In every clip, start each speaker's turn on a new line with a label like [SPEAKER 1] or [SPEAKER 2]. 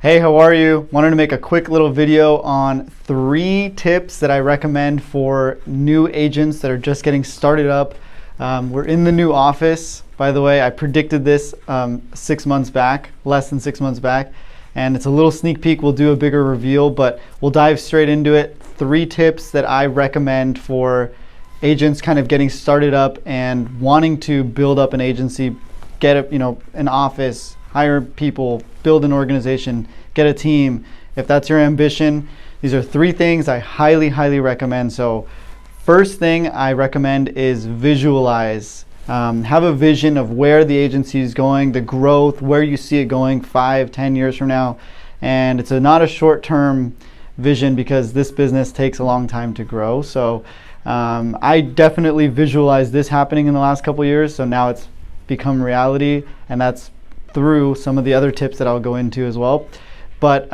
[SPEAKER 1] Hey, how are you? Wanted to make a quick little video on 3 tips that I recommend for new agents that are just getting started up. We're in the new office, by the way. I predicted this 6 months back, less than 6 months back, and it's a little sneak peek. We'll do a bigger reveal, but we'll dive straight into it. 3 tips that I recommend for agents kind of getting started up and wanting to build up an agency, get an office, hire people, build an organization, get a team. If that's your ambition, these are 3 things I highly recommend. So first thing I recommend is visualize. Have a vision of where the agency is going, the growth, where you see it going 5-10 years from now. And it's not a short-term vision because this business takes a long time to grow. So I definitely visualized this happening in the last couple years. So now it's become reality, and that's through some of the other tips that I'll go into as well. But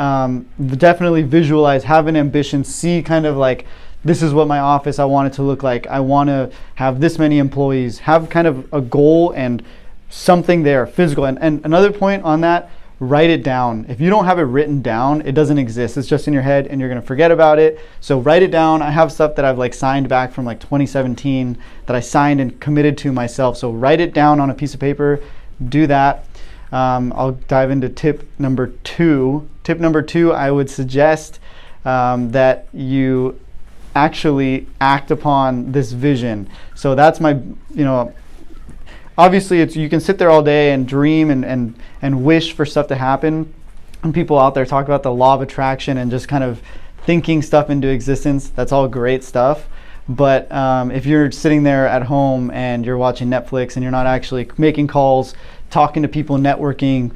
[SPEAKER 1] definitely visualize, have an ambition, see kind of like, this is what my office I want it to look like. I want to have this many employees, have kind of a goal and something there, physical. And another point on that, write it down. If you don't have it written down, it doesn't exist. It's just in your head and you're going to forget about it. So write it down. I have stuff that I've signed back from 2017 that I signed and committed to myself. So write it down on a piece of paper, do that. I'll dive into tip number 2. Tip number 2, I would suggest that you actually act upon this vision. So that's my, obviously you can sit there all day and dream and wish for stuff to happen. And people out there talk about the law of attraction and just kind of thinking stuff into existence. That's all great stuff. But if you're sitting there at home and you're watching Netflix and you're not actually making calls, talking to people, networking,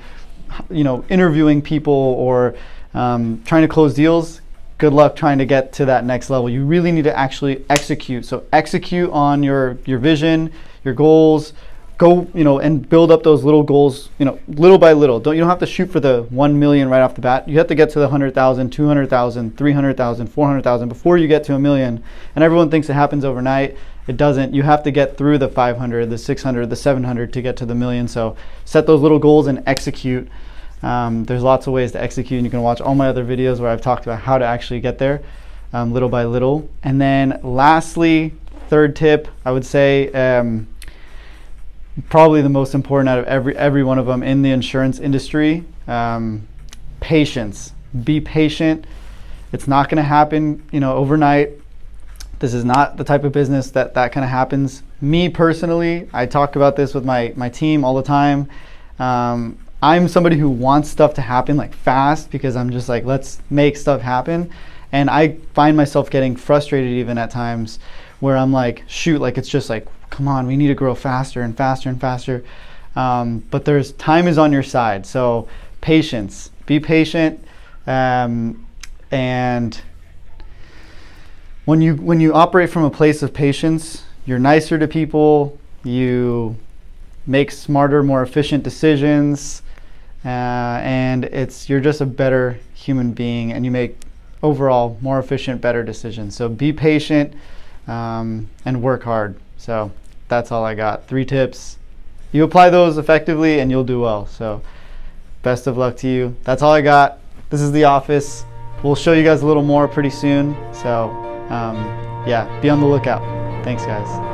[SPEAKER 1] interviewing people, or trying to close deals, good luck trying to get to that next level. You really need to actually execute. So execute on your vision, your goals. Go, and build up those little goals, little by little. You don't have to shoot for the 1 million right off the bat. You have to get to the 100,000, 200,000, 300,000, 400,000 before you get to 1 million. And everyone thinks it happens overnight. It doesn't. You have to get through the 500, the 600, the 700 to get to the million. So set those little goals and execute. There's lots of ways to execute, and you can watch all my other videos where I've talked about how to actually get there, little by little. And then lastly, third tip, I would say, probably the most important out of every one of them in the insurance industry, patience. Be patient. It's not going to happen, overnight. This is not the type of business that kind of happens. Me personally, I talk about this with my team all the time. I'm somebody who wants stuff to happen fast because I'm just let's make stuff happen. And I find myself getting frustrated even at times where I'm shoot, it's just come on, we need to grow faster and faster and faster. But time is on your side. So patience, be patient. And when you operate from a place of patience, you're nicer to people, you make smarter, more efficient decisions, and you're just a better human being, and you make overall more efficient, better decisions. So be patient and work hard. So that's all I got. 3 tips. You apply those effectively and you'll do well. So best of luck to you. That's all I got. This is the office. We'll show you guys a little more pretty soon. So yeah, be on the lookout. Thanks, guys.